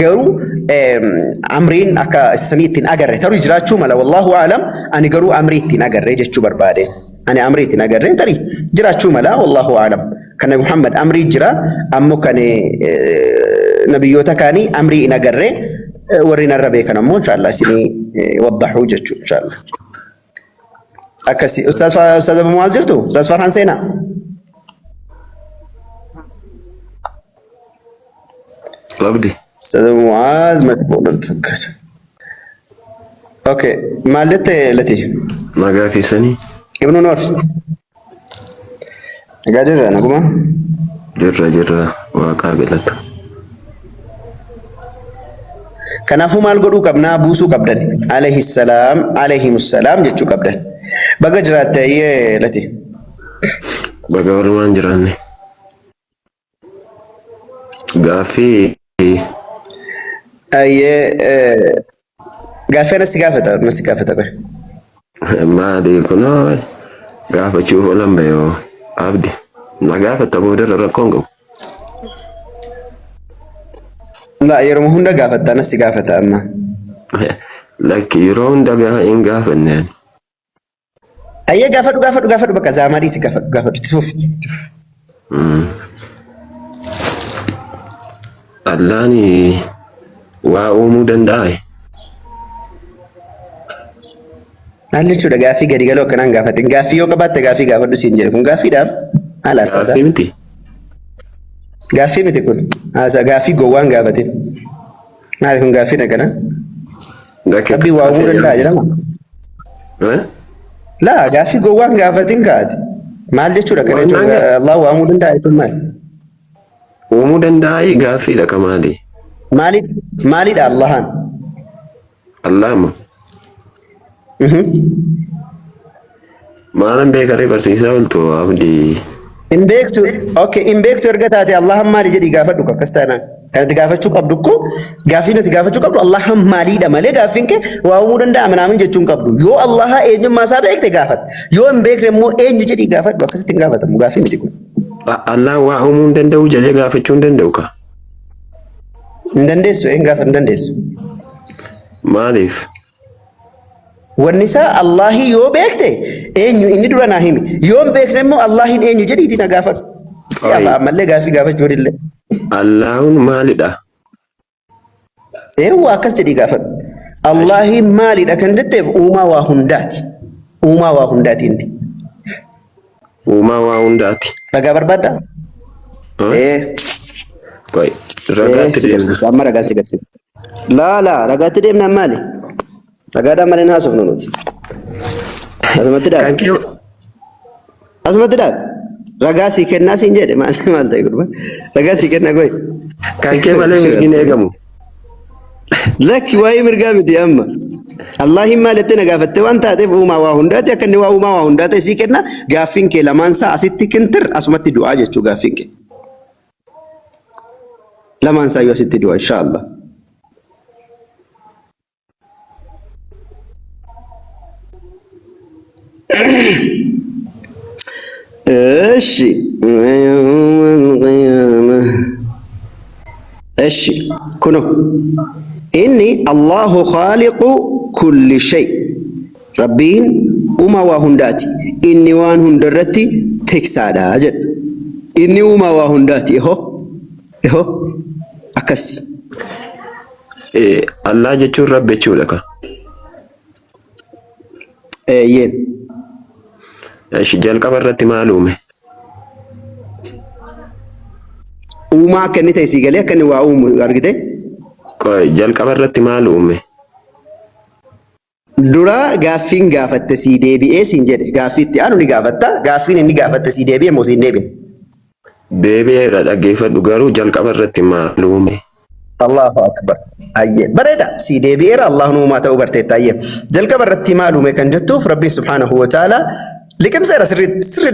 garuu amriin akka samii ittiin agarre tarii jiraachuu mala wallahu aalam ani garuu amrii ittiin agarre jechuu barbaade ani amrii ittiin agarre tarii jiraachuu mala wallahu aalam kan Muhammad amrii jira ammoo kan nabiyyoota kaanii amrii in agarre warri narra beekan ammoo inshallah isinii waddahu jechuu inshallah akasi ustaz Abu Muaz jirtu ustaz Farhan Seenaa Abdi Ustaz Muaz madbuun tafakkas okay maalite lati nagaa keessanii ibnu Nur nagaa jirra naguma jirra waaqaa galata kanaafuu maal godhuu qabnaa buusuu qabdan alayhimus salaam jechuu qabdan baga jiraatte ayyee lati baga walumaan jiraanne gaafii ayyee gaafii nasi gaafata qoy maali kunoo gaafachuuf olan bayoo abdi na gaafata boodarra rakkoon qabu la yeroo hunda gaafata nasi gaafata amma lakki yeroo hunda hin gaafanne ayyee gaafadhu bakka zaamadii si gaafadhu tuuf Allaani waa uumuu danda'a. Maal jechuudha gaafii gadi galoo akkanaan gaafatin gaafii yoo qabaatte gaafii gaafadhu siin jedhe kun gaafiidhaaf haala asaasaa. Gaafii miti. Gaafii miti kun gaafii gowwaan gaafatin maali kun gaafii dhaqana. Rabbii waa uumuu danda'a jedhama. Laa gaafii gowwaan gaafatin kaati maal jechuudha kana jechuudha Allah waa uumuu danda'a jechuun maali. Uumuu danda'a gaaffiidha ka maali? Maalidha Allahan? Allahama. Maalan beekaree barsiisaa ooltu abdi. In beektu erga taate Allahan maali jedhii gaafadhu akkas taanaan. Kanatti gaafachuu qabdu ko gaaffii natti gaafachuu qabdu Allahan maalidha malee gaaffiin kee waa uumuu danda'a manaamin jechuun qabdu. Yoo Allaha eenyummaa isaa beekte gaafadhu. Yoo hin beekne immoo eenyu jedhii gaafadhu akkasitti hin gaafatamu gaaffii miti kun. Allah waa uumuu hin danda'u jedhee gaafachuu hin danda'u ka? Hin dandeessu gaafa hin dandeessu. Maaliif? Wanni isaa Allahi yoo beekte eenyu inni dura naa himi. Yoo hin beekne immoo Allahin eenyu jedhiitii na gaafadhu. Si afa ammallee gaaffii gaafachuu dillee. Allahun maalidha? Waa akkas jedhii gaafadhu. Allahin maalidha kan jetteef uumaa waa hundaati. Uumaa waa hundaati inni. Uumaa waa hundaati. Ragaa barbaadda? Qoy ragaatti deemna. Amma ragaa si garsiisa. Laa ragaatti deemnaan maali? Ragaadhaan malee haasofnu nuti. Asumatti dhaab. Ragaa sii kennaa siin jedhe maal ta'e gurba? Ragaa sii kennaa qoy. Kan kee malee mirgi eegamu. Lakki waa'ee mirgaa miti amma. Allahin maal jettee na gaafatte waan taateef uumaa waa hundaati akka inni waa uumaa waa hundaa ta'e sii kenna gaaffiin kee lamaan isaa asitti kintir asumatti du'aa jechuu gaaffiin kee. Lamaan isaa yoo asitti du'a inshaallah. Eshi kuno inni Allahu khaliqu kulli shay Rabbiin uumaa waa hundaati inni waan hundarratti tiksaadha jedha inni uumaa waa hundaati eho akkas Allah jechuun Rabbi jechuudha ka yeen jalqaba irratti maal uume uumaa akka inni ta'e sii galee akka inni waa uumu argite jalqaba irratti maal uume dura gaaffiin gaafatte sii deebi'ee siin jedhe gaaffiitti aanu ni gaafatta gaaffiin inni gaafatte sii deebi'ee moo siin deebi'e deebi'eedha dhaggeeffadhu garuu jalqaba irratti maal uume Allahu akbar ayye bareeda sii deebi'eera Allahun uumaa ta'uu barteetta ayye jalqaba irratti maal uume kan jettuuf Rabbiin subhaanahu wa ta'ala liqimseera sirri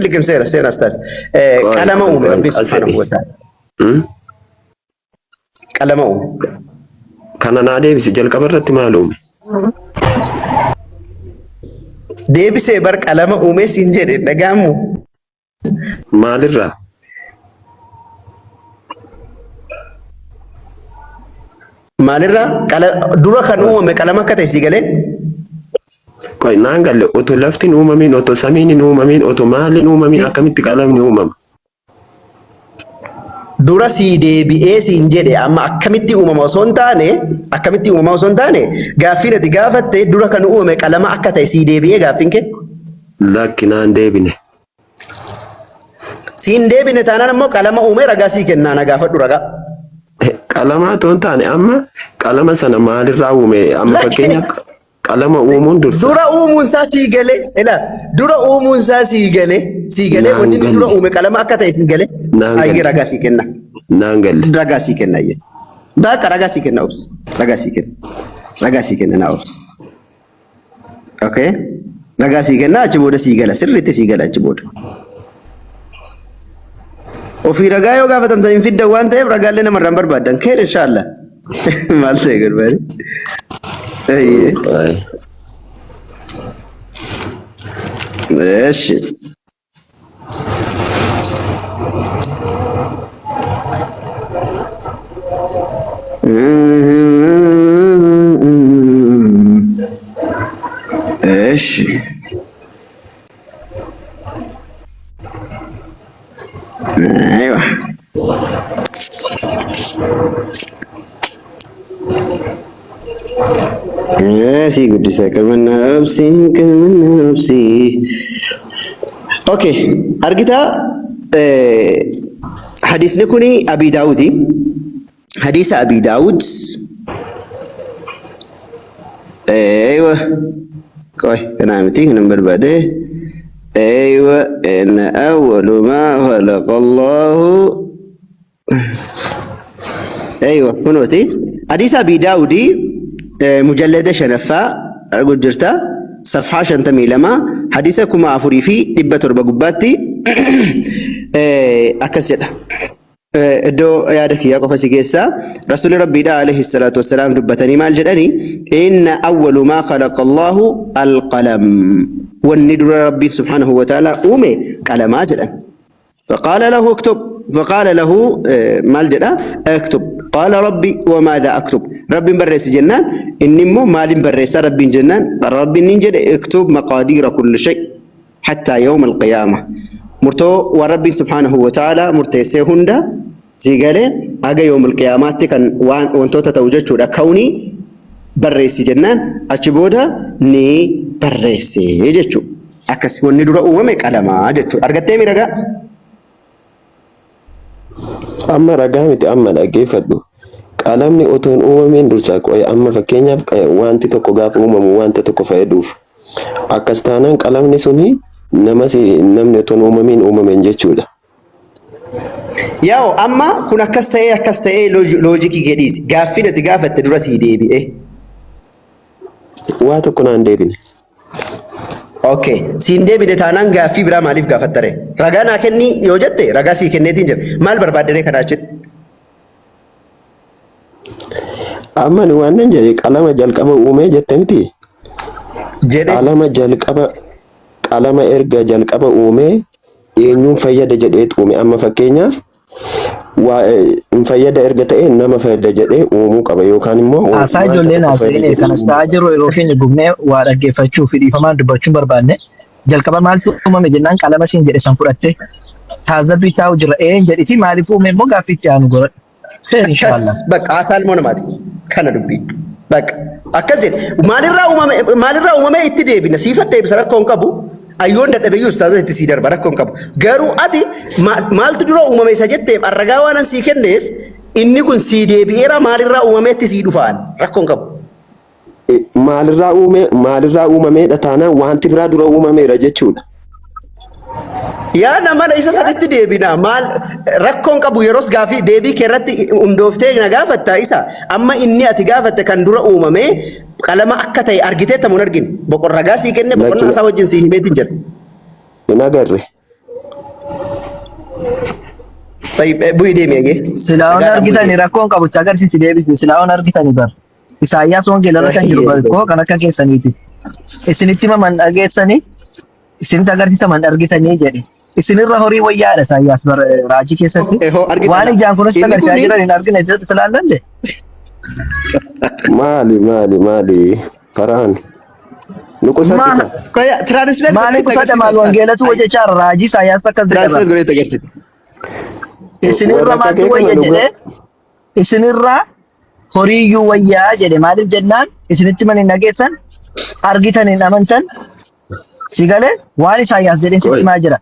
liqimseera seen astaas qalama uume Rabbiin subhaanahu wa ta'ala qalama uume kana naa deebisi jalqaba irratti maal uume deebisee bar qalama uume siin jedhe dhagaamu maalirraa maalirraa dura kan uumame qalama akka ta'e si galee Koy naan galle otoo laftiin uumamin otoo samiin uumamin otoo maaliin uumamin akkamitti qalamni uumama? dura si deebi'ee siin jedhe amma akkamitti uumama osoo hin taane gaaffiin ati gaafatte dura kan uumame qalama akka ta'e si deebi'ee gaaffiin kee lakki naan deebine siin deebine taanaan ammoo qalama uume ragaa sii kennaa na gaafadhu ragaa qalama toon taane amma qalama sana maalirraa uume amma fakkeenyaaf qalama uumuun dursa dura uumuun isaa sii galee dura uumuun isaa sii galee wanni dura uume qalama akka ta'e sii galee ayyi ragaa sii kenna naan galle ragaa sii kenna ayyi bakka ragaa sii kenna obs ragaa sii kenna na obs okay ragaa sii kenna achi booda sii gala sirriitti sii gala achi booda ofii ragaa yoo gaafatamtan hin fiddan waan ta'eef ragaalee namarraan barbaadan keen inshallah maal ta'e garbaani ايش ايش ايوه سي قلت كمان نفسي اوكي ارجتا حديث نكوني ابي داودي حديث ابي داود ايوه كوي كلامتي نمبر بعده ايوه ان اول ما خلق الله ايوه كنوتي حديث ابي داودي مجلد شنفا أقول جرتا صفحة شنتمي لما حديثكم عفوري في دبة ربقباتي أكسر دو يادك يا قفصي كيسا رسول ربي دا عليه الصلاة والسلام دبتني مال جدني إن أول ما خلق الله القلم والندر ربي سبحانه وتعالى أمي كلمات جدا فقال له اكتب فقال له مال جدا اكتب قال ربي وماذا اكتب ربي برس جنان اني مو مال برس ربي جنان ربي ننجد اكتب مقادير كل شيء حتى يوم القيامه مرتو وربي سبحانه وتعالى مرتسي هندا زيغله اجا يوم القيامه كان وانتو تتوجچو دا كوني برس جنان اچبودا ني برس جچو اكس وني دورا اومه قلما جچو ارغتي ميرغا amma ragaa miti amma dhageeffadhu qalamni otoon uumameen dursaa qo'e amma fakkeenyaaf wanti tokko gaafa uumamu wanta tokko fayyaduuf akkas taanaan qalamni suni namni otoon uumameen jechuudha. Yaa'u amma kun akkas ta'ee loojikii gedhiisi gaaffii ati gaafatte dura sii deebi'e. Waa tokko naan deebine. Okay, siin deebine taanaan gaaffii biraa maaliif gaafattare? Ragaa naa kenni yoo jette ragaa sii kenneetiin jira. Maal barbaaddere kanaa achitti? Amma ni waan nan jedhe qalama jalqaba uumee jette miti. Jedhe qalama erga jalqaba uumee eenyuun fayyada jedhee uume amma fakkeenyaaf waa fayyada erga ta'e nama fayyada jedhee uumuu qaba yookaan immoo asaa ijoolleen haasa'ee kanas ta'aa jiru yeroo keenya gubnee waa dhaggeeffachuu fi dhiifamaan dubbachuun barbaanne jalqaba maaltu uumame jennaan qalama siin jedhe san fudhatte taazabbii taa'u jira jedhiti maaliif uume immoo gaaffii itti aanu godha. Inshallah. Bakka haasaa ilmoo namaati kana dubbii. Bakka akkas jedhe maalirraa uumame itti deebina siifat deebisa rakkoon qabu. Ayyoon dadhabeeyyuu ustaaza itti sii darba rakkoon qabu. Garuu ati maaltu dura uumame isa jettee arragaa waan sii kenneef inni kun sii deebi'eera maalirraa uumameetti sii dhufaan rakkoon qabu. Maalirraa uumameedha taanaan wanti biraa dura uumameera jechuudha. Yaa nama isa saditti deebina maal rakkoon qabu yeroos gaafii deebii keerratti hundooftee na gaafatta isa amma inni ati gaafatte kan dura uumame qalama akka ta'e argitee tamuun argin boqorragaa sii kenne boqonnaa isaa wajjin sii himeetiin jira. Hin agarre. Bu'ii deemee Silaawwan argitanii rakkoon qabu agarsiisi deebisi silaawwan argitanii bar. Isaayyaas wangeelala kan jiru barkoo kan akka keessaniiti. Isinitti maman dhageessanii isinitti agarsiisaman argitanii jedhe. Isinirra horii wayyaadha Isaayyaas bar raajii keessatti. Waan ijaan kunis agarsiisaa jiran hin argine jedhu filaallan je. Maali Farhan nuqusatti Translate Maaliif uffata maal wangeelatu wajjechaa raajii Isaayyaas akkas jedhama. Translate godhee agarsiisa. Isinirra maaltu wayya jedhee isinirra horiiyyuu wayyaa jedhe maaliif jennaan isinitti man hin dhageessan argitan hin amantan si galee waan Isaayyaas jedhee sitti maa jira.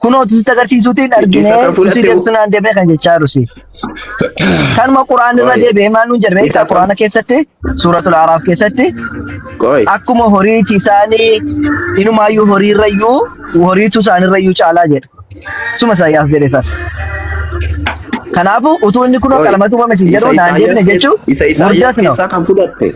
Kunoo tuuti agarsiisuutiin arginee tuuti deemsunaan deemee kan jechaa jirusi. Kanuma Qura'aan irra deebi'ee maal nuun jedhame isaa Qura'aana keessatti suuratul Araaf keessatti akkuma horiiti isaanii inumaayyuu horiirrayyuu horiitu isaanirrayyuu caalaa jedha. Suma Isaayyaas jedhe sana. Kanaafuu utuu inni kunoo qalamatu uumame sin jedhu naan deemne jechuun isa Isaayyaas keessaa kan fudhatte.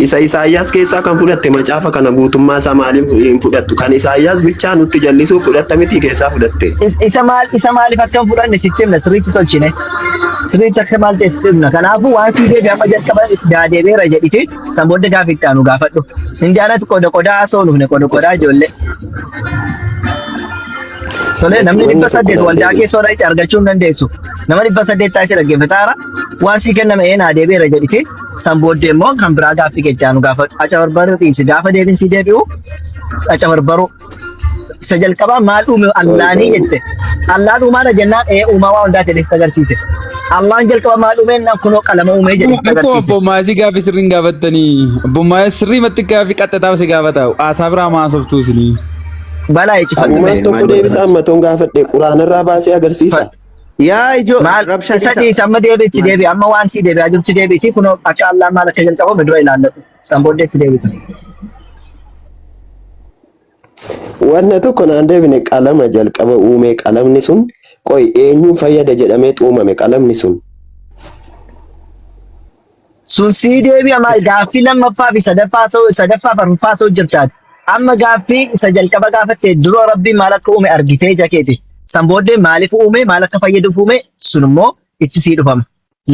Isa Isaayyaas keessaa kan fudhatte macaafa kana guutummaa isaa maaliif hin fudhattu? Kan Isaayyaas bichaa nutti jallisuuf fudhatta miti keessaa fudhatte. Isa maaliif akka hin fudhanne sitti himna sirriitti tolchine. Sirriitti akka maal ta'e sitti himna. Kanaafuu waan sii deebi'e amma jalqaba deebi'eera jedhiti san booda gaafa itti aanu gaafadhu. Hin jaalatu qodaa haasoo nufne qodaa ijoollee. Tole namni 800 waldaa keessoo itti argachuu hin dandeessu. Nama 800 taasise dhaggeeffataara waan sii kenname naa deebi'eera jedhiti san booda immoo kan biraa gaaffii kechaanu gaafa aca barbaru dhiisi gaafa deebiin deebi'u aca barbaru isa jalqabaa maal uume Allaanii jette. Allaan uumaadha jennaan uumamaa hundaa jedhee sitti agarsiise. Allaan jalqaba maal uume naan kunoo qalama uumee jedhee sitti agarsiise. Abboommaatii gaaffii sirriin gaafattanii abboommaatii sirrii matti gaaffii qaxxataa si gaafata haasaa biraa maasoftuu isinii. Balaa jechuudha. Ammas tokko deebisa ammatoon gaafadhe Quraanarraa baasee agarsiisa. Yaa ijoo rabshaa isa amma deebiitti deebi amma waan sii deebi'aa jirtu deebiitii kunoo akka Allaan maal akka jalqabu dura ilaallatu san booddeetti deebitu. Wanna tokko naan deebine qalama jalqaba uume qalamni sun qoy eenyuun fayyada jedhamee uumame qalamni sun. Sun sii deebi'a maal gaaffii lammaffaa fi sadaffaa farfaffaa soo jirtaati. Amma gaaffii isa jalqaba gaafatte dura Rabbiin maal akka uume argitee jakeeti. San booddee maaliif uume maal akka fayyaduuf uume sun immoo itti sii dhufama.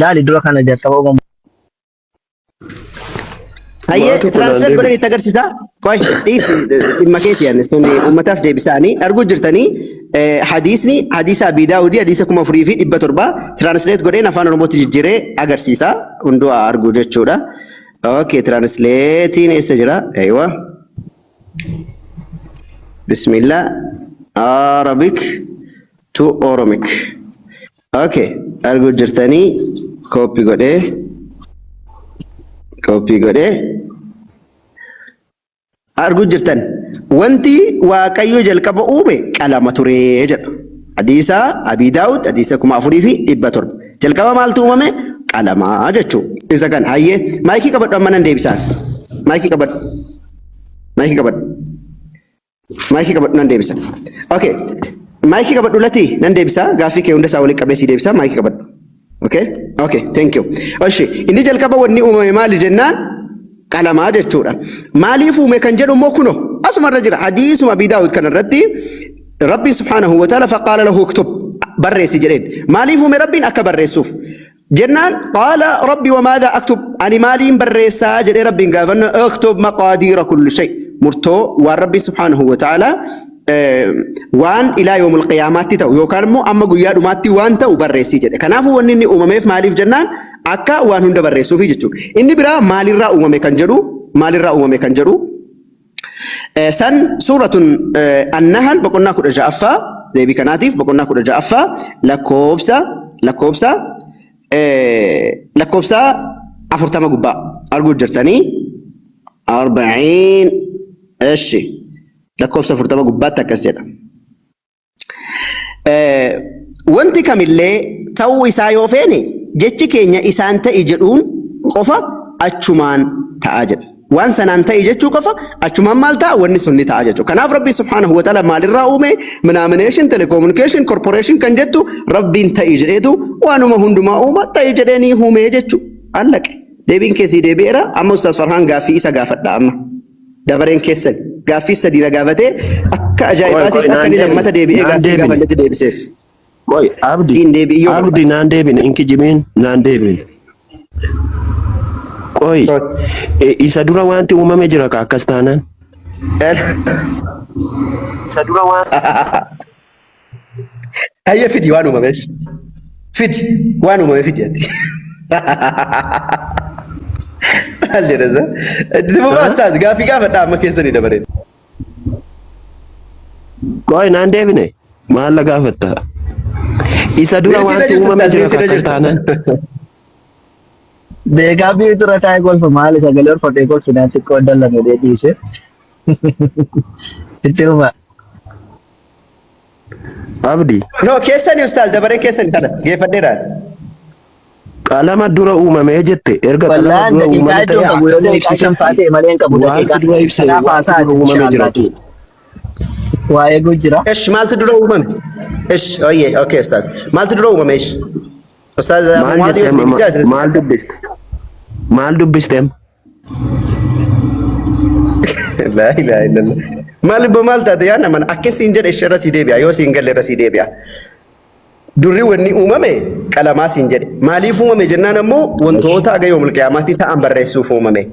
Laali dura kana jalqaba uumamu. Hayyee translate godhanii itti agarsiisa. Qoy dhiisi dhimma keetii yaadne sun uummataaf deebisaanii arguu jirtanii hadiisni hadiisa Abii Daawudii hadiisa 4700 translate godheen afaan Oromootti jijjiiree agarsiisa. Hunduu arguu jechuudha. Okay translatein eessa jira? Aywa. Bismillah. Arabic to Oromic. Okay. Arguu jirtanii copy godhee arguu jirtan wanti Waaqayyo jalqaba uume qalama turee jedhu. Hadiisa Abii Daawud hadiisa 4700 jalqaba maaltu uumame qalama jechuu. Isa kan hayyee maayikii qabadhu amma nan deebisaan. Maayikii qabadhu nan deebisa. Okay. Maayikii qabadhu lati nan deebisa gaaffii kee hunda isaa waliin qabee si deebisa maayikii qabadhu. Okay, thank you. Oshi, inni jalqaba wanni uumame maali jennaan qalamaa jechuudha. Maaliif uume kan jedhu immoo kuno asumarra jira hadiisuma Abii Daawud kanarratti Rabbiin subhaanahu wa ta'ala faqaala lahu uktub barreessi jedheen. Maaliif uume Rabbiin akka barreessuuf jennaan qaala rabbi wamaadha aktub ani maaliin barreessaa jedhee Rabbiin gaafanna uktub maqaadiira kulli shay murtoo waan Rabbiin subhaanahu wa ta'ala waan ilaa yoomul qiyaamaatti ta'u yookaan immoo amma guyyaa dhumaatti waan ta'u barreessii jedhe. Kanaafuu wanni inni uumameef maaliif jennaan akka waan hunda barreessuufi jechuudha. Inni biraa maalirraa uumame kan jedhu san suuratun An-Nahl boqonnaa 16ffaa deebii kanaatiif boqonnaa 16ffaa lakkoobsa 40 gubbaa arguu jirtanii 40 eshi lakkoobsa 40 gubbaatti akkas jedha. Wanti kamillee ta'uu isaa yoo feene jechi keenya isaan ta'i jedhuun qofa achumaan ta'a jedha. Waan sanaan ta'i jechuu qofa achumaan maal ta'a wanni sun ni ta'a jechuudha. Kanaaf Rabbi subhaanahu wa ta'ala maalirraa uume Minaamination Telecommunication Corporation kan jettu Rabbiin ta'i jedheetu waanuma hundumaa uuma ta'i jedheenii uumee jechuudha. Allaqe deebiin keessii deebi'eera amma Ustaaz Farhaan gaaffii isa gaafadha amma dabareen keessan gaaffii sadii gaafatee akka ajaa'ibaatti akka inni lammata deebi'ee gaaffii gaafatetti deebiseef. Abdi naan deebine inki jimiin naan deebine. Qoy isa dura wanti uumame jira ka akkas taanaan. Isa dura waan Hayyee fidi waan uumameef. fidi waan uumame fidi ati maal jedhasa dibuma ustaaz gaafii gaafadha amma keessanii dabareet Qoy naan deebine maal la gaafatta isa dura wanti uumame jira akkas taanaan Deegaa bii dura taa'ee golfa maal sagalee orfadhee golfinaa xiqqoo dallame dhiise. Itti huma. abdi no keessanii ustaaz dabareen keessanii kana geeffadheeraan qalama dura uumame jette erga Wallaan qalama dura daqiiqaa iddoo qabu yoo daqiiqaa shan faatee malee hin qabu wanti dura ibse Kanaaf haasaa wanti dura uumame jira waa eeguu jira. ايش مالت دروه ومن ايش اوكي اوكي استاذ مالت دروه ومن ايش استاذ معاذ يوسف جاهز maal dubbistem لا اله الا الله مال بمال تاد يا من اكن سينجر الشر سيدي بيا يو سينجل رسيدي بيا دري وني اممه كلام سينجر مالي فومه جنان مو وانتوتا غيو يوم القيامه تا امبر رسو فومه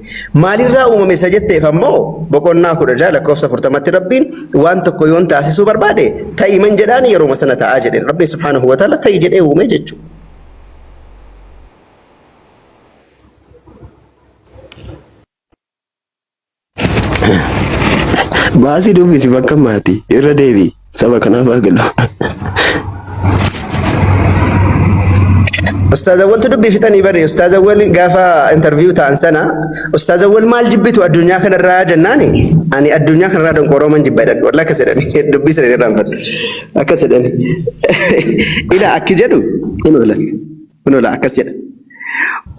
مالي را اممه سجت فمو بقولنا كو رجال كوف سفر تمت ربين وانت كو يون تاسسو برباده تاي من جدان يرو مسنه اجل ربي سبحانه وتعالى تاي جدي ومه جچو baasi dubbisi bakka maati irra deebi saba kanaaf agalu استاذ اول تدبي في تاني بري استاذ اول قافا انترفيو تاع سنه استاذ اول مال جبتو الدنيا كان الراجل جناني اني الدنيا كان رادن قرو من جبدن ولا كسدني دبي سري رامفد اكسدني الى اكجدو انو لا اكسد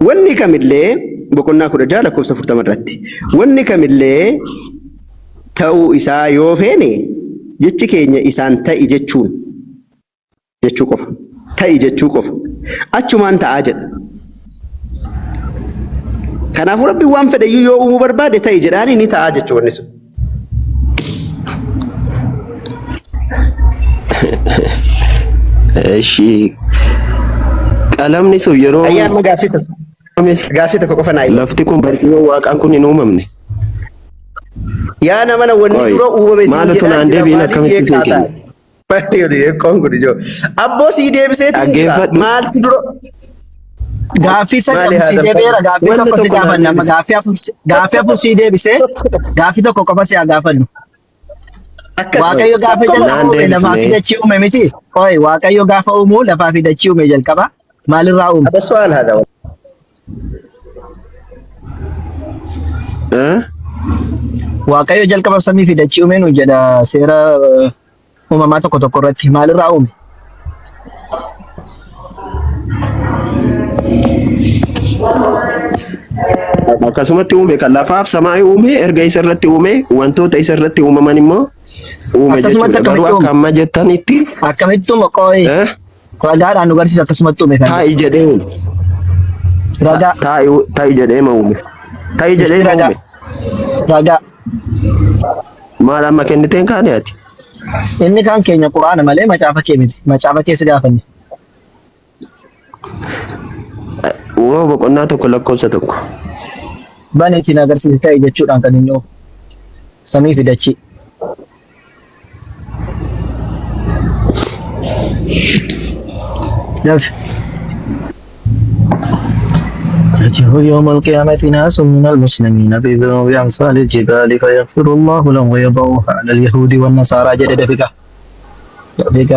وني كامله بكنا كو رجال كو سفر تمرتي وني كامله تاو إسا يوفيني جتش كينيا إسان تاي جتشون جتشو قف تاي جتشو قف أتشو ما أنت عاجل كان أفو ربي وان فدا يو أمو بربادة تاي جراني نيتا عاجل شو النسو እሺ qalamni sun yeroo أيام ما قافتك قفنا lafti kun barcuma waaqaan kun hin uumamne يا أنا من وني Oi, برو وما maal tu naan deebiin akkamitti sii kenna? Abbo sii deebisee Dhaggeeffadhu. maal duro Gaaffii sana Maali sii haadha deebi'eera gaaffii Wanni tokko si tokko gaafanna amma naan gaaffii afur sii deebisee gaaffii tokko qofa si haa gaafannu. akkas Waaqayyo gaafa Naan jalqaba uume lafaa fi deebisnee. dachii uume miti. Oi Waaqayyo gaafa uumu lafaa fi dachii uume jalqaba maalirraa uume? هذا السؤال هذا Waaqayyo jalqaba samii fi dachii uume nu jedha seera uumamaa tokko tokko irratti maalirraa uume? akkasumatti uume kan lafaaf samaa'ii uume erga isa irratti uume wantoota isa irratti uumaman immoo uume Akkasumatti jechuudha garuu akkamitti akka amma jettanitti Akkamitti uume qooyi? Ragaadhaan nu garsiisa akkasumatti uume kan. taa'i jedhee uume Ragaa. taa'i jedhee ma uume taa'i jedhee ma uume Ragaa. maal amma kenniteen kaane ati Inni kan keenya quraana malee macaafa kee miti. Macaafa keessa gaafanne. uumama boqonnaa tokko lakkoofsa tokko Bani ittiin agarsiisi ta'e jechuudhaan kan inni uume. Samii fi dachii. Darbe. يأتيه يوم القيامة ناس من المسلمين بذنوب أمثال الجبال فيغفر الله لهم ويضعها على اليهود والنصارى جد دفكة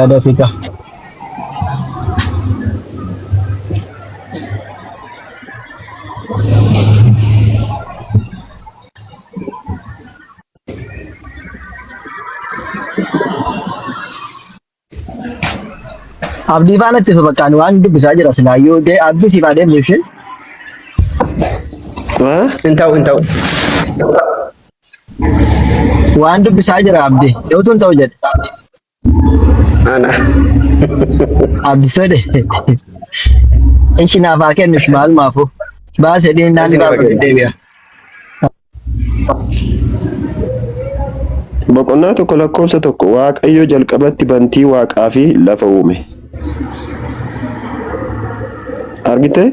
دفكة Abdii faana itti fakkaan waan dubbisaa jira silaayyuu abdii siif adeemne isheen. انتو Waan dubbisaa jira abdii yootuun ta'u jedhe. انا Abdi fedhe. Ishi naaf haa kennuuf maal maafu. Baasee dhiinnaan gaafatu deebi'a. boqonnaa tokko lakkoofsa tokko waaqayyo jalqabatti bantii waaqaa fi lafa uume argite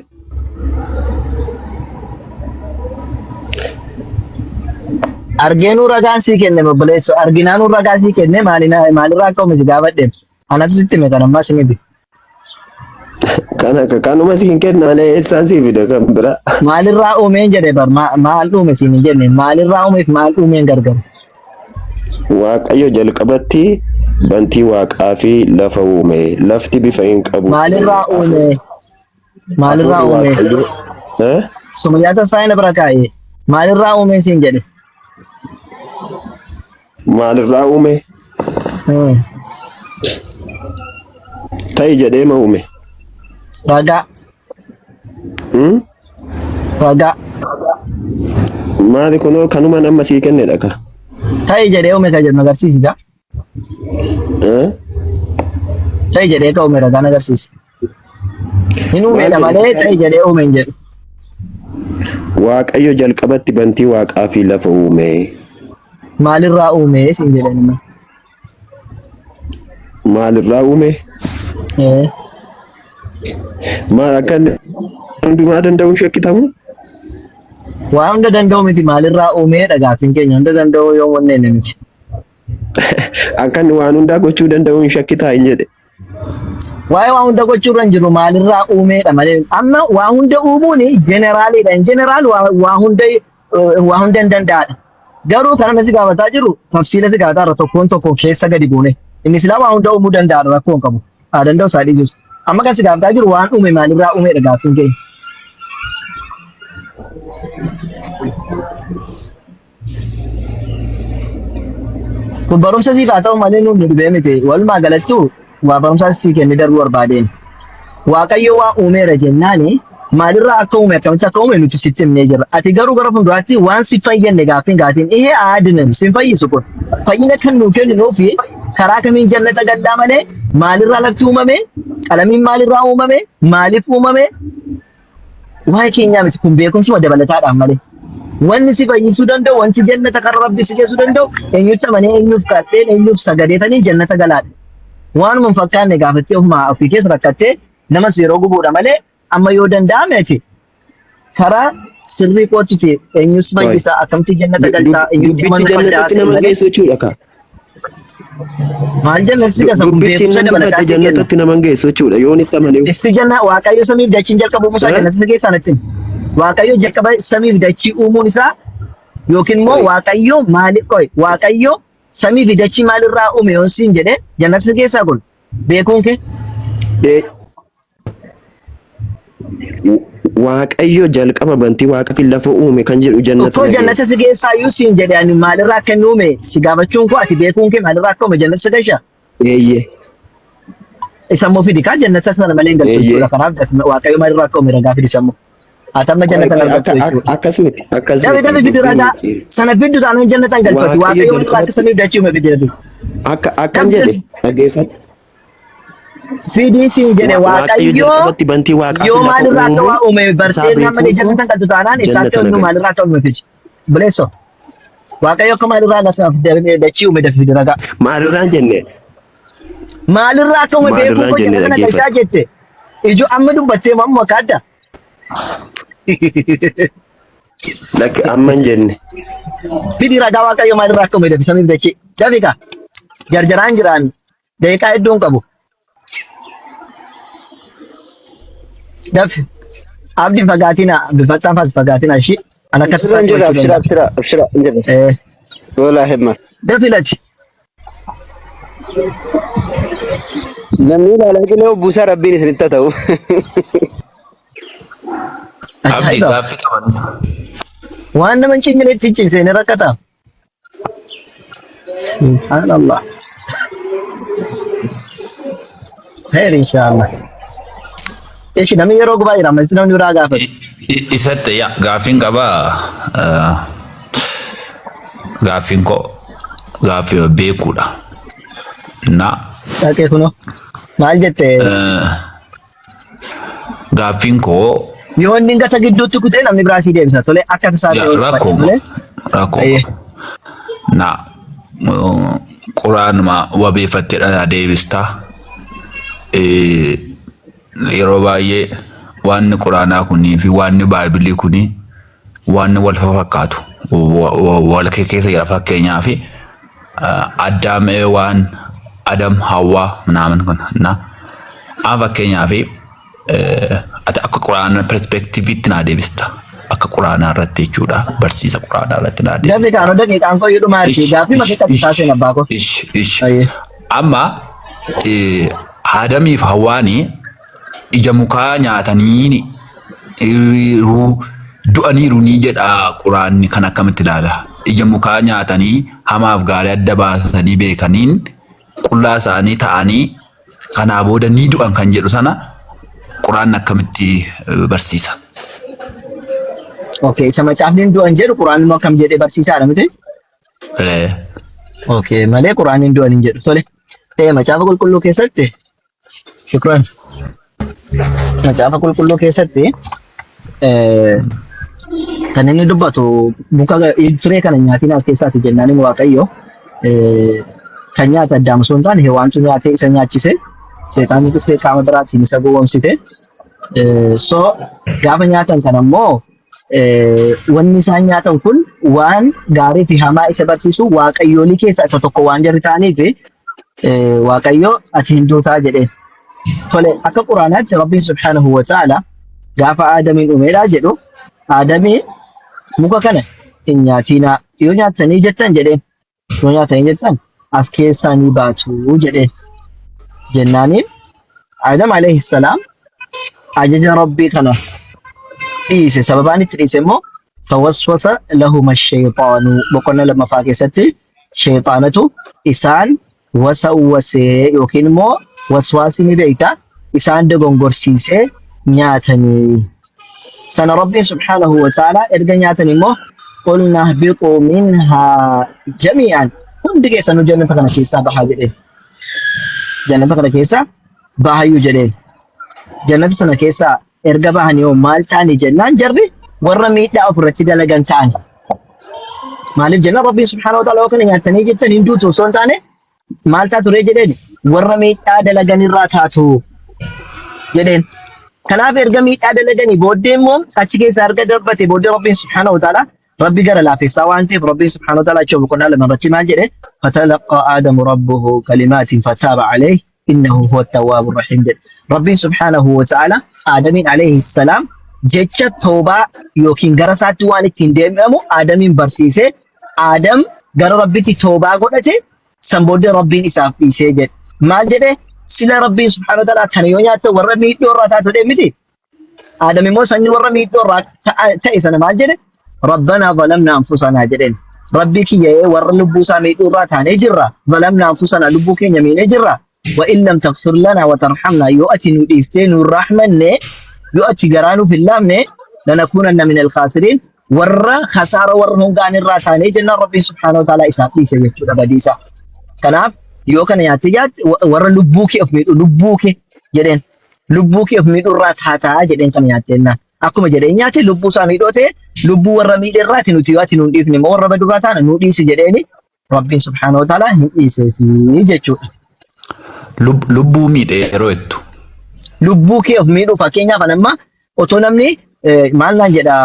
Argeenuu ragaan sii kenne obboleessu arginaanuu ragaa sii kenne maalirraa akka uume si gaafadhe. Anatu sitti hime kan ammaa simiti. kanuma siin kennaale eessaan sii fide kan bira. Maalirraa uumeen jedhe bar maal uume siin hin jenne maalirraa uumeef maal uumeen gargar. Waaqayyo jalqabatti bantii waaqaa fi lafa uume. Lafti bifa hin qabu. Maalirraa uume. Maalirraa uume. Sumayyaa tasfaayina bira kaa'e. Maalirraa uume siin jedhe. Maalirraa uume. Ta'i jedhee ma uume. Ragaa. Ragaa. Maali kunoo kanuma nama sii kennedha ka. Ta'i jedhee uume ka jedhu agarsiisi gaa. Ta'i jedhee ka uume ragaa agarsiisi. Hin uumedha malee ta'i jedhee uume hin jedhu. Waaqayyo jalqabatti bantii waaqaa fi lafa uume. Maalirraa uume siin jedhani. Maalirraa uume? Maal akkan hundumaa danda'uun shakkitamu? Waa hunda danda'u miti maalirraa uumee dhagaafin keenya hunda danda'u yoo wanneen miti. Akkan waan hundaa gochuu danda'uun shakkitaa hin jedhe. Waa'ee waa hunda gochuu irra hin jiru maalirraa uumeedha malee amma waa hunda uumuun jeneraalidha. In jeneraal waa hunda hin danda'adha. Garuu kana nasi gaafataa jiru tafsiila si gaafataa irra tokkoon keessa gadi buune. Inni silaa waa hunda uumuu danda'adha rakkoo hin qabu. Haa danda'u isaa dhiisus. Amma kan si gaafataa jiru waan uume maalirraa uumeedha gaafin keenya. Kun barumsa siif haa ta'u malee nuuf dhibee miti. Walumaa galatti waa barumsa sii kennee darbuu barbaadeen. Waaqayyo waa uumeera jennaani maalirraa akka uume akkamitti akka uume nuti sitti himnee jirra. Ati garuu gara fuulduraatti waan si fayyadne gaafiin ihee aadinam sin fayyisu kun. Fayyina kan nuu kennu nuufi karaa kamiin jannata gallaa malee maalirraa lafti uumame qalamiin maalirraa uumame maaliif uumame waa'ee keenyaa miti kun beekumsuma dabalataadhaan malee. Wanni si fayyisuu danda'u wanti jannata kan rabbi si geessuu danda'u eenyutti amanee eenyuuf kadheen eenyuuf sagadeetanii jannata galaadha. Waanuma hin fakkaanne gaafattee ofumaa ofii keessa rakkattee namas yeroo gubuudha malee amma yoo danda'ame ati karaa sirrii qootite eenyus fayyisaa akkamitti jannata galtaa eenyutti mana jannatatti nama geessu jechuudha ka. Maal jannati si gasa beekumsa dabalataa jannatatti nama geessu jechuudha yoo itti amanee. Isti janna waaqayyo samiif dachiin jalqabu musaa jannati si geessaa natti. Waaqayyo jalqaba samiif dachii uumuun isaa yookiin immoo waaqayyo maali qoy waaqayyo samiif dachii maalirraa uume yoon siin jedhee jannati si geessaa kun beekuun kee. Waaqayyo jalqaba bantii waaqa fi lafa uume kan jedhu jannata. Tokko jannata si geessaa yoo siin jedhee ani maalirraa akka inni uume si gaafachuun koo ati beekuun kee maalirraa akka uume jannata si geessaa. Eeyyee. Isa immoo fidi kaa jannata sana malee hin galchu jechuudha kanaaf waaqayyo maalirraa akka uume ragaa fidi sammoo. Atamma jannata hin galchu jechuudha. Akkasumatti Dabi fidi ragaa sana fiddu taanaan jannata hin galfatu waaqayyo maalirraa samiif dachii uume fidi ragaa. Akkan jedhe dhageeffadhu. Fidii siin jedhe waaqayyo yoo maalirraa akka waa uume bartee nama jannata galchu taanaan isaatti onnuu maalirraa akka uume fidi. Bileesso. Waaqayyo akka maalirraa lafaaf dachii uume dafi fidi ragaa. Maalirraan jenne. Maalirraa akka uume beekuu koo jennee kana galchaa jette. Ijoo amma dubbattee mamma kaadda. Lakki amma hin jenne. Fidi ragaa waaqayyo maalirraa akka uume dafi samiif dachii. Dafika. Jarjaraan jiraan. Daqiiqaa hedduun qabu. Dafi. Abdi fagaatina bifataan fas fagaatina shi. Ana kasa abshira. Wala himma. Dafi lati. Namni ilaalaa jiru buusaa rabbiin isinitti ta'u. Abdi gaaffii qaban. Waan nama hin cinqileetti ciisee ni rakkata. Subhanallah. Khair inshallah. Eeshi namni yeroo gubaa jira amma namni biraa gaafatu. Isatti yaa gaaffiin qabaa gaaffiin koo gaaffii beekuudha. Na. Dhaqee kunoo maal jettee? Gaaffiin koo. Yoo inni gata gidduutti kutee namni biraa sii deebisa tolee akka tasaa ta'e. Rakkoo. Na quraanuma wabeeffattee dhala deebistaa. Yeroo baay'ee waan quraanaa kunii fi waan baaybilii kunii waan wal fakkaatu wal keessa jira fakkeenyaa fi addaamee waan adam hawaa naaman kun na fakkeenyaa fi ati akka quraana perspektiiviitti naa deebista. Akka quraanaa irratti jechuudha. Barsiisa quraanaa irratti naa deebista. Dabni kaanoo daqiiqaan koo yoo dhumaatti gaaffii makiitti taasise abbaa koo. Amma Aadamiif Hawwaani ija mukaa nyaatanii du'aniiru ni jedha quraanni kan akkamitti ilaala. Ija mukaa nyaatanii hamaaf gaarii adda baasanii beekaniin qullaa isaanii ta'anii kanaa booda ni du'an kan jedhu sana quraanni akkamitti barsiisa. Okay, isa macaafni du'an jedhu quraanni immoo akkam jedhee barsiisaadha miti? Okay, malee quraanni du'an hin jedhu tole. Macaafa qulqulluu keessatti shukran. Macaafa qulqulluu keessatti kan inni dubbatu muka firee kana nyaatiin as keessaati jennaan Waaqayyo kan nyaata Addaam osoo hin taane Hewaantu nyaatee isa nyaachise seexaanni dhuftee qaama biraatiin isa gowwoomsite. So gaafa nyaatan kana immoo wanni isaan nyaatan kun waan gaarii fi hamaa isa barsiisu Waaqayyoolii keessaa isa tokko waan jarri ta'aniif Waaqayyo ati hin duutaa jedheen. Tole akka quraanaatti Rabbiin subhaanahu wa ta'ala gaafa Aadamiin uumeedhaa jedhu Aadamii muka kana hin nyaatinaa yoo nyaatanii jettan jedheen yoo nyaatanii jettan as keessaa ni baatu jedheen jennaaniin Aadam alayhi salaam ajaja Rabbii kana dhiise sababaan itti dhiise immoo fawaswasa lahuma shayxaanu boqonnaa lammaffaa keessatti shayxaanatu isaan wasawwasee yookiin immoo waswaasni ni beekta isaan dogongorsiisee nyaatanii sana Rabbiin subhaanahu wa ta'ala erga nyaatanii immoo qulna ihbiquu minhaa jamii'an hundi keessanuu jannata kana keessaa bahaa jedheen jannata kana keessaa bahayyuu jedheen jannata sana keessaa erga bahanii yoo maal ta'anii jennaan jarri warra miidhaa ofirratti dalagan ta'an maaliif jenna Rabbiin subhaanahu wa ta'ala yoo kana nyaatanii jettan hin duutu osoo hin taane maal taatu ree jedheen warra miidhaa dalagan irraa taatu jedheen. Kanaaf erga miidhaa dalaganii booddee immoo achi keessa erga darbate booddee Rabbiin subhaanahu wa ta'ala Rabbi gara laafessaa waan ta'eef Rabbiin subhaanahu wa ta'ala achi boqonnaa lamarratti maal jedhe fatalaqqaa aadamu rabbuhu kalimaatin fataaba alayhi innahu huwa tawwaabu rahiim jedhe. Rabbiin subhaanahu wa ta'ala Aadamiin alayhi salaam jecha toobaa yookiin gara isaatti waan ittiin deebi'amu Aadamiin barsiisee Aadam gara Rabbitti toobaa godhate san booddee Rabbiin isaaf dhiisee jedhe. Maal jedhe sila Rabbiin subhaanahu wa ta'ala kana yoo nyaattan warra miidhoo irraa taatu miti. Aadam immoo sanyii warra miidhoo irraa ta'e sana maal jedhe Rabbanaa zalamnaa anfusanaa jedheen. Rabbii kiyya warra lubbuu isaa miidhoo irraa taanee jirra. Zalamnaa anfusanaa lubbuu keenya miinee jirra. Wa in lam taghfir lanaa wa tarhamnaa yoo ati nu dhiiftee nu rahmanne yoo ati garaa nuuf hin laafne lanakuunanna minal khaasiriin warra khasaara warra hongaan irraa taanee jennaan Rabbiin subhaanahu wa ta'ala isaaf dhiise jechuudha badiisa. Kanaaf yoo kana nyaatte warra lubbuu kee of miidhu lubbuu kee jedheen lubbuu kee of miidhu irraa taataa jedheen kan nyaatte jennaan. Akkuma jedheen nyaate lubbuu isaa miidhoo ta'e lubbuu warra miidhe irraati nuti yoo ati nu dhiifne immoo warra badurraa taana nu dhiisi jedheeni Rabbiin subhaanahu wa ta'ala hin dhiiseefi jechuudha. Lubbuu miidhe yeroo jettu. Lubbuu kee of miidhu fakkeenyaaf amma otoo namni maal naan jedha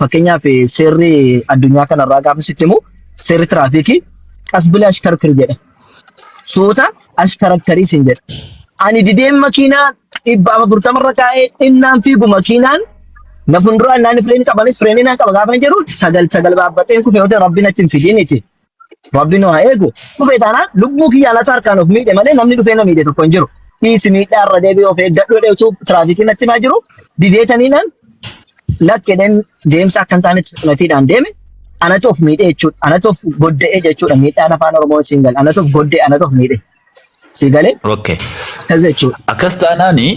fakkeenyaaf seerri addunyaa kanarraa gaafa sitti himu seerri tiraafikii as bilaa ashkarkir jedha. Suuta ashkarakkarii sin jedha. Ani dideen makiinaa 440 irra kaa'ee innaan fiigu makiinaan na fuulduraan naani fireen qabanis fireen naan qaba gaafa jedhu sagal baabbateen kufee yoo Rabbiin achi hin fidiiniti. Rabbiin haa eegu. Kufee taanaan lubbuu kiyyaa laata harkaan of miidhe malee namni dhufee na miidhe tokko hin jiru. Dhiisi miidhaa irra deebi'ee of eeggadhu dheetu tiraafikiin natti maa jiru dideetaniinaan lakkeedhaan deemsa akka hin taanetti filattiidhaan deeme anatu of miidhe jechuudha. Anatu of godda'e jechuudha. Miidhaan afaan Oromoo siin gala. Anatu of godda'e anatu of miidhe. Sii galee? Okay. Kas jechuudha. Akkas taanaani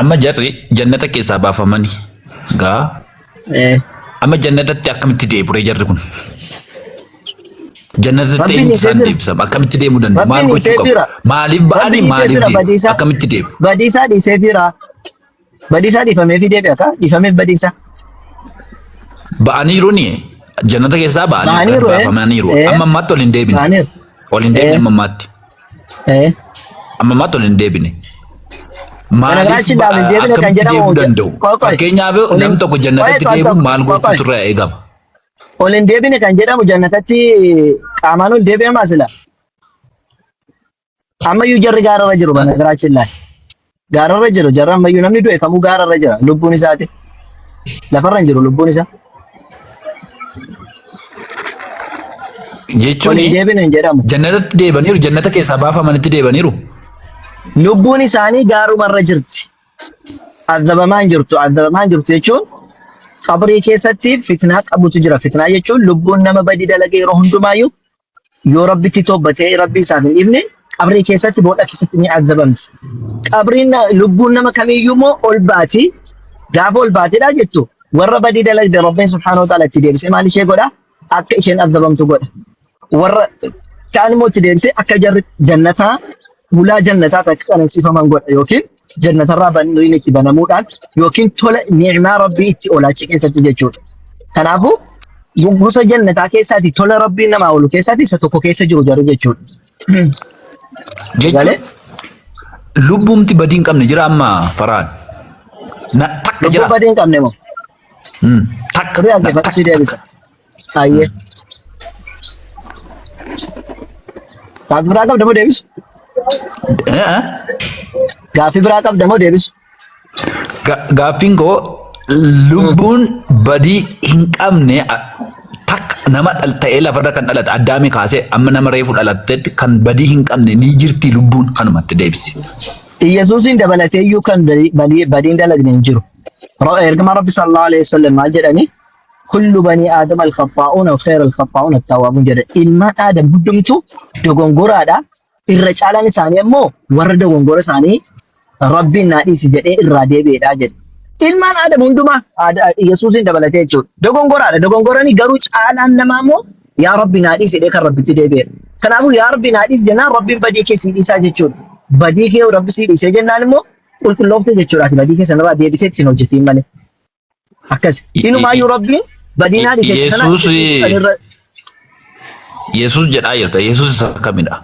amma jarri jannata keessaa baafamanii gaa amma jannatatti akkamitti deebi'u jarri kun? Jannatatti eenyu isaan deebisam akkamitti deemuu danda'u? Maal gochuu qabu? Maaliif ba'anii maaliif deemu? Akkamitti deemu? Badiisaa dhiisee fira. Badiisaa dhiifamee fi deebi'a kaa? Dhiifameef badiisaa. Ba'aniiru ni jannata keessaa ba'anii baafamaniiru. Amma ammaatti ol hin deebine. Ol hin deebine amma ammaatti. Amma ammaatti ol hin deebine. Maaliif akkamitti deemuu danda'u? Fakkeenyaaf namni tokko jannatatti deebi'u maal gochuutu irraa eegama? Ol hin deebine kan jedhamu jannatatti qaamaan ol deebi'amaa sila. Ammayyuu jarri gaararra jiru bana garaachiin laay. gaararra jiru jarran mayyuu namni du'e kamuu gaararra jira lubbuun isaati lafarra hin jiru lubbuun isaa jechuun waliin deebine hin jedhamu jannatatti deebaniiru jannata keessaa baafamanitti deebaniiru lubbuun isaanii gaarumarra jirti azabamaan jirtu jechuun qabrii keessatti fitnaa qabutu jira fitnaa jechuun lubbuun nama badii dalagee yeroo hundumaayyuu yoo rabbitti toobbatee rabbi isaaf hin dhiifne qabrii keessatti booda keessatti ni azabamti. Qabriin lubbuun nama kamiyyuu immoo ol baati gaafa ol baatedha jettu warra badii dalagde rabbiin subhaanahu wa ta'ala itti deebisee maal ishee godha akka isheen azabamtu godha. Warra kaan immoo itti deebisee akka jarri jannataa ulaa jannataa akka qanansiifaman godha yookiin jannatarraa bannuun itti banamuudhaan yookiin tola ni'imaa rabbii itti olaachi keessatti jechuudha. Kanaafuu gosa jannataa keessaati tola rabbiin namaa oolu keessaati isa tokko keessa jiru jarri jechuudha. jechuun lubbumti badiin qabne jira amma Faraan na takka jira lubbuu badiin qabne moo takka si deebisa ayyee gaaffii biraa qabda moo deebisu gaaffii biraa qabda moo deebisu gaaffiin koo lubbuun badii hin qabne nama ta'ee lafarra kan dhalate addaami kaasee amma nama reefu dhalattetti kan badii hin qabne ni jirti lubbuun kanumatti deebisi. Yesuusin dabalatee iyyuu kan badiin dalagne hin jiru. Ergama Rabbi sallallahu alaihi wasallam maal jedhani kullu banii aadama al-khattaa'uuna wa khayra al-khattaa'uuna at-tawwaabuun jedha. Ilmaan aadam hundumtu dogongoraadha. Irra caalaan isaanii ammoo warra dogongora isaanii Rabbiin naa dhiisi jedhee irraa deebi'eedha jedha. Ilmaan aadam hundumaa Yesuusin dabalatee jechuudha. Dogongoraadha. Dogongorani garuu caalaan namaa immoo yaa Rabbi naa dhiisi jedhee kan Rabbitti deebi'eedha. Kanaafuu yaa Rabbi naa dhiisi jennaan Rabbiin badii kee sii dhiisaa jechuudha. Badii kee Rabbi sii dhiisee jennaan immoo qulqulloofte jechuudha. Badii kee sanarraa deebisee ittiin hojjetiin malee. Akkas. Inumaayyuu Rabbiin badii naa dhiisee sanarraa Yesuus jedhaa jirta. Yesuus isa kamidha?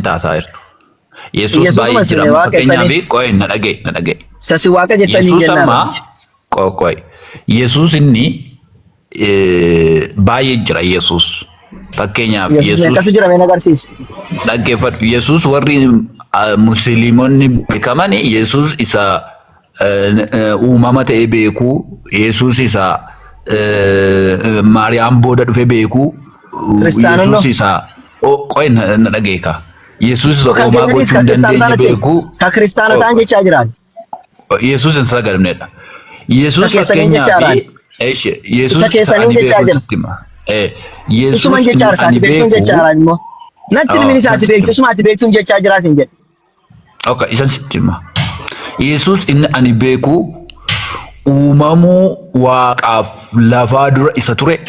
Taasaa jirtu. Yesuus baay'ee jira. Fakkeenyaaf qo'ee na dhagee. Sasi waaqa jettanii jennaan. Yesuus amma qo'ee. Yesuus inni baay'ee jira Yesuus. Fakkeenyaaf Yesuus. Akkasii jira mee agarsiisi. Dhaggeeffadhu. Yesuus warri musliimonni beekaman Yesuus isa uumama ta'ee beeku. Yesuus isa Maariyaam booda dhufe beeku. Yesuus isa qo'ee na dhageeka. Yesuus isa uumaa gochuu hin dandeenye beeku. Ka kiristaanotaan jechaa jiran. Yesuus hin sagadamnedha. Yesuus fakkeenyaaf Yesuus isa ani beeku sitti hima. Isuma jechaa isaati beektuun jechaa jiran immoo. Natti ilmi isaati beektu isuma ati beektuun jechaa jiraas hin jedhu. Okay, isan sitti hima. Yesuus inni ani beeku uumamuu waaqaaf lafaa dura isa ture.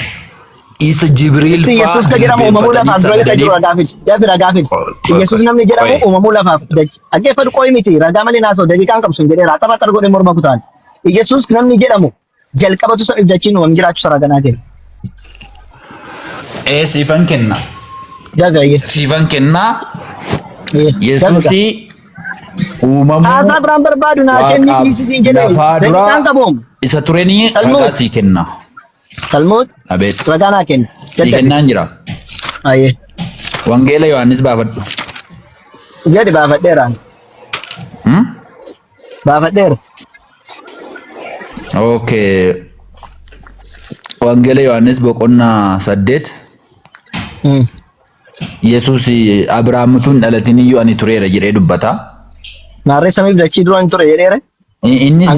Isa Jibriil fa'aa Yesuus ka jedhamu uumamuu lafaaf dura ka jiru ragaafis. Yesuus namni jedhamu uumamuu lafaaf dachi. Ajjeeffadhu qo'i miti ragaa malee naasoo daqiiqaan qabsu hin jedhee raaxama xar godhee morma kutaan. Yesuus namni jedhamu jalqabatu isa dachiin uumam jiraachuu isa raganaa kenna. Siifan kenna. Dagayye. Siifan kenna. Yesuusi uumamuu haasaa biraan barbaadu naa kenni dhiisisiin jedhee daqiiqaan qabuum. Isa turanii ragaa sii kenna. Talmud. Abet. Ragaa naa kenna. Sii kennaan jira. Ayyee. Wangeela Yohaannis baafadhu. Jedhi baafadheeraan. Baafadheera. Okay. Wangeela Yohaannis boqonnaa 8. Yesuus Abrahaamtuun dhalatin iyyuu ani tureera jedhee dubbata. Naarree samiif dachii duraan ture jedheera. Innis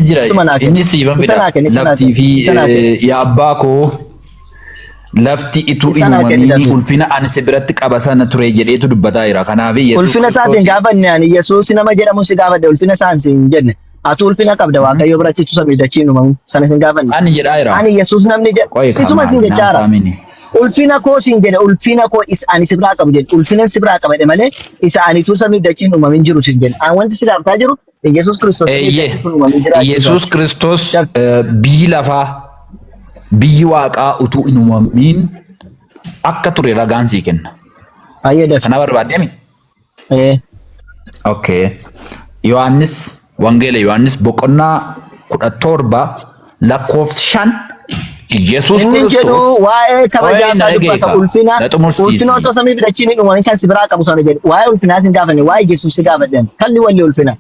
jira. Innis siifan fida. Laftii fi yaa abbaa koo lafti itu inuumamini ulfina ani si biratti qaba sana ture jedheetu dubbataa jira. Kanaaf ulfina isaatiin gaafanne ani Yesuus nama jedhamu si gaafadde ulfina isaan si hin jenne. Ati ulfina qabda Waaqayyo biratti tu samiif dachii uumamu sana sin gaafanne. Ani jedhaa jira. Ani Yesuus namni jedha. Isuma sin jechaara. Ulfina koo sin jedhe ulfina koo ani si biraa qabu jedhe ulfina si biraa qabadhe malee isa ani tu samiif dachii uumamin jiru sin jedhe. An wanti si gaaftaa jiru Yesuus Kiristoos Yesuus Kiristoos biyyi lafaa biyyi waaqaa utuu hin uumamin akka ture ragaan sii kenna. Kana barbaaddeemi? Okay. Yohaannis Wangeela Yohaannis boqonnaa 17 lakkoofsa 5 Yesuus Inni jedhu Kiristoos waa'ee kabajaa isaa dubbata ulfina otoo samii fidachiin hin uumamin kan si biraa qabu sana jedhu waa'ee ulfinaa sin gaafanne waa'ee Yesuus si gaafadhan kalli walli ulfina.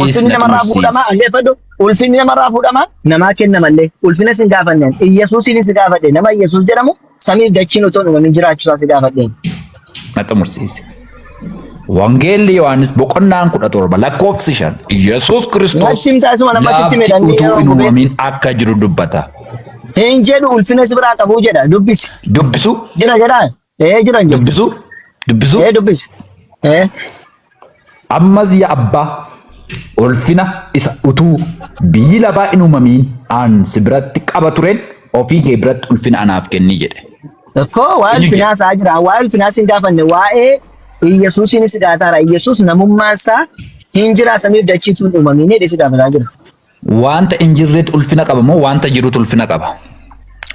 Ulfinni namarraa fuudhama angeeffadhu ulfinni namarraa fuudhama namaa kenna mallee ulfina sin gaafanne Yesuusin si gaafadhe nama Yesuus jedhamu samii fidachiin otoo hin uumamin jiraachuusaa si gaafadhe. Na xumursiisi. Wangeelli Yohaannis boqonnaan 17 lakkoofsi 5 Yesuus Kiristoos lafti utuu hin uumamin akka jiru dubbata. Hin jedhu ulfina si biraa qabu jedha dubbisi. Dubbisu? Jira jedha. Jira jedhu. Dubbisu? Dubbisu? Dubbisi. Ammas yaa abbaa ulfina isa utuu biyyi lafaa hin uumamin aan si biratti qaba tureen ofii kee biratti ulfina anaaf kenni jedhe. Koo waa'ee ulfinaa isaa jira waa'ee ulfinaa sin gaafanne waa'ee Yesuusin si gaafataara Yesuus namummaan isaa hin jira samii dachiitu hin uumamin jedhe si gaafataa jira. Wanta hin jirreetu ulfina qaba moo wanta jirutu ulfina qaba?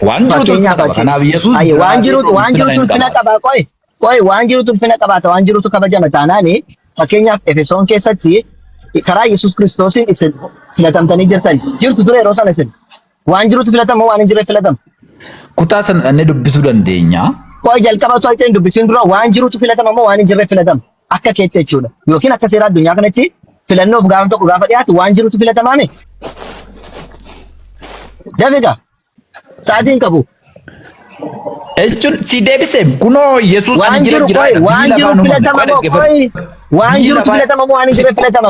Waan jirutu ulfina qaba. Kanaaf Yesuus waan jirutu ulfina qaba waan jirutu ulfina qabaata waan jirutu kabajama taanaani fakkeenyaaf Efesoon keessatti karaa Yesuus Kiristoosiin isin filatamtanii jirtan jirtu ture yeroo sana isin waan jirutu filatama waan hin jirre filatama. Kutaa san inni dubbisuu dandeenya. Jalqaba osoo ittiin dubbisiin dura waan jirutu filatama moo waan hin jirre filatama akka keetti jechuudha yookiin akka seera addunyaa kanatti filannoof gaafa tokko gaafa dhiyaatu waan jirutu filatamaame. Daviga sa'aatiin qabu. Jechuun si deebisee kunoo Yesuus waan jiru waan jiru filatama waan jirutu filatama moo waan hin jirre filatama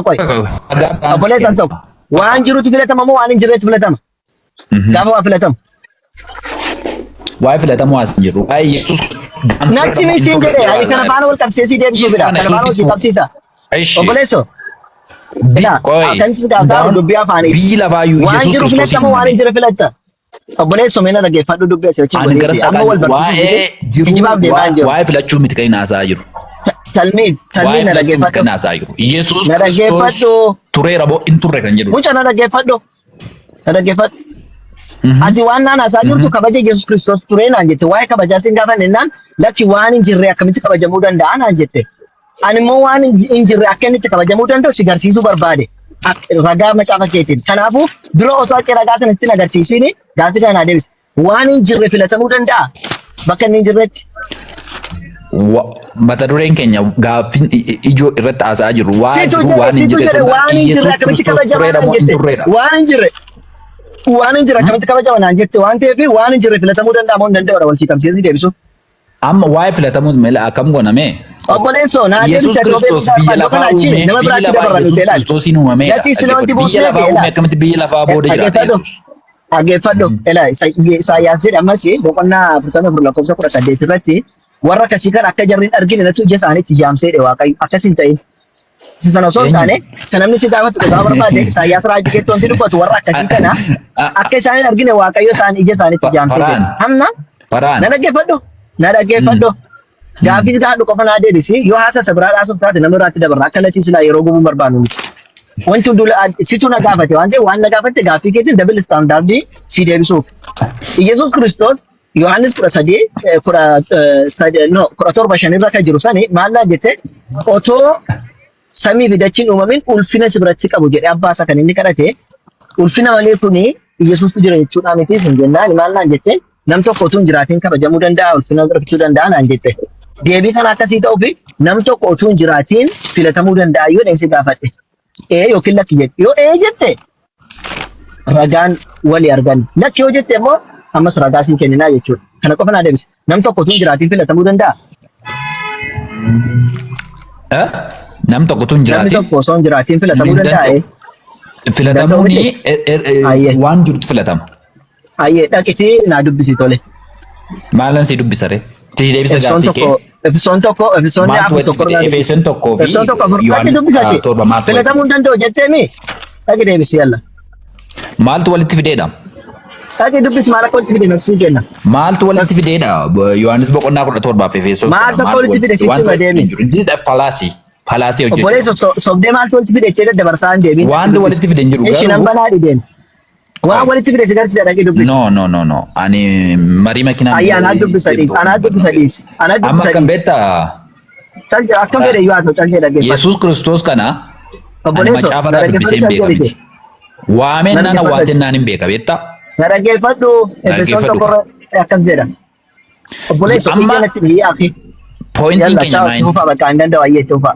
obboleessaan tokko waan jirutu filatama moo waan hin jirreetu filatama gaafa waa filatamu. Waa'ee filatamu as jiru. Waa'ee Yesuus. Natti misiin jedhee ani kana faana wal qabsiisii deebisuu fida. Kana faana wal qabsiisa. Obboleesso. Kan si gaafatamu dubbii afaanii. Biyyi lafaa Yesuus waan jiru filatamu waan hin jirre filatta. Obboleesso meena dhaggeeffadhu dubbii asii wajjin waliin deebi. Amma wal barsiisuu. Waa'ee filachuu miti kan haasaa jiru. Talmiin na dhaggeeffadhu. Kan haasaa jiru. Yesuus na dhaggeeffadhu. Tureera moo hin turre kan jedhu. Mucha na dhaggeeffadhu. Na dhaggeeffadhu. Ati waan naan haasaa jirtu kabaja Yesuus Kiristoos ture naan jette waa'ee kabajaa sin gaafanne naan lakki waan hin jirre akkamitti kabajamuu danda'a naan jette. Ani immoo waan hin jirre akka inni itti kabajamuu danda'u si garsiisuu barbaade. Ragaa macaafa keetiin. Kanaafuu dura otoo akka ragaa sanatti na agarsiisiin gaaffii kana deebise. Waan hin jirre filatamuu danda'a bakka inni hin jirretti. Mata dureen keenya gaaffiin ijoo irratti haasaa jiru waan jiru waan hin jirre waan hin jirre akkamitti kabajamaa naan jette. Waan hin jirre. Waan hin jirre akkamitti kabajama naan jette waan ta'eef waan hin jirre filatamuu danda'a moo hin danda'u wal si qabsiisni deebisu. Amma waa'ee filatamuu mala akkam gooname. Obboleessoo naa Yesuus Kiristoos biyya lafaa uume nama biraatti dabarran nuti ilaali. Kiristoosiin uumame biyya lafaa uume akkamitti biyya lafaa booda jiraata Yesuus. Dhaggeeffadhu Isaayyaas jedha ammas boqonnaa 44:18 irratti warra akkasii kan akka jarri hin argine natu ija isaaniitti jaamseedhe Waaqayyo akkas hin ta'in. Sana osoo hin taane sanamni si gaafatu dhugaa barbaade Isaayyaas raajii keetti wanti dubbatu warra akkasii kana akka isaan hin argine Waaqayyo isaan ija isaaniitti jaamseedhe. Hamna na dhaggeeffadhu. Gaaffii isaa qofa naa deebisi yoo haasa biraa dhaasuuf taate nama biraatti dabarra akka lati silaa yeroo gubuun barbaadu miti. Wanti hunduu situ na gaafate waan ta'eef waan na gaafatte gaaffii keetiin dabil istaandaardii si deebisuuf. Yesuus Kiristoos Yohaannis 17:5 irra kan jiru sani maal naan jette otoo samii fi dachiin uumamin ulfina si biratti qabu jedhee abbaa isaa kan inni kadhate ulfina malee kuni Yesuustu jira jechuudha miti hin jennaan maal naan jette nam tokko utuu hin jiraatiin kabajamuu danda'a ulfina argachuu danda'a naan jette. Deebii kana akkasii ta'uu fi nam tokko utuu hin jiraatiin filatamuu danda'a yoo dheessi gaafate. Yookiin lakki jette yoo jette ragaan walii argan lakki yoo jette immoo ammas ragaa siin kenninaa jechuudha. Kana qofa naa deebise. Nam tokko utuu hin jiraatiin filatamuu danda'a. Nam tokko utuu hin jiraatiin. Namni tokko osoo hin jiraatiin filatamuu danda'a. Filatamuun waan jirutu filatama. Ayyee dhaqitii naa dubbisi tole. Maalan si dubbisare? Ti deebisa gaaffii kee. Efesoon tokko Efesoon tokkoo fi Yohaannis torba maal filatamuu hin danda'u jettee mi? Dhaqi deebisi yalla. Maaltu walitti fideedha? Dhaqi dubbisi maal akka walitti fide nafsii kenna. Maaltu walitti fideedha? Yohaannis boqonnaa 17 fi Efesoon. Maal tokko walitti fide sitti madeemi. This is a fallacy. Fallacy hojjetu. Obboleessa sobdee maaltu walitti fide jettee dabarsaa hin deebiin. Waan walitti fide hin jiru garuu. Ishi nan banaa dhideen. Waan walitti fide si garsiisa dhaqi dubbisi. No. Ani marii makiinaa. Ayyaa anaa dubbisa dhiisi. Anaa dubbisa dhiisi. Amma kan beektaa. Akkam fedhe yoo haasa'u callee dhaggeeffatu. Yesuus Kiristoos kana ani macaafa irraa dubbisee hin beeka miti. Waameen naan awwaateen naan hin beeka beektaa. Dhaggeeffadhu episood tokko akkas jedha. Obboleessa Amma biyya natti biyyaa fi pointiin yalla keenya chaawu maayini? cufa bakka hin danda'u ayyee cufa.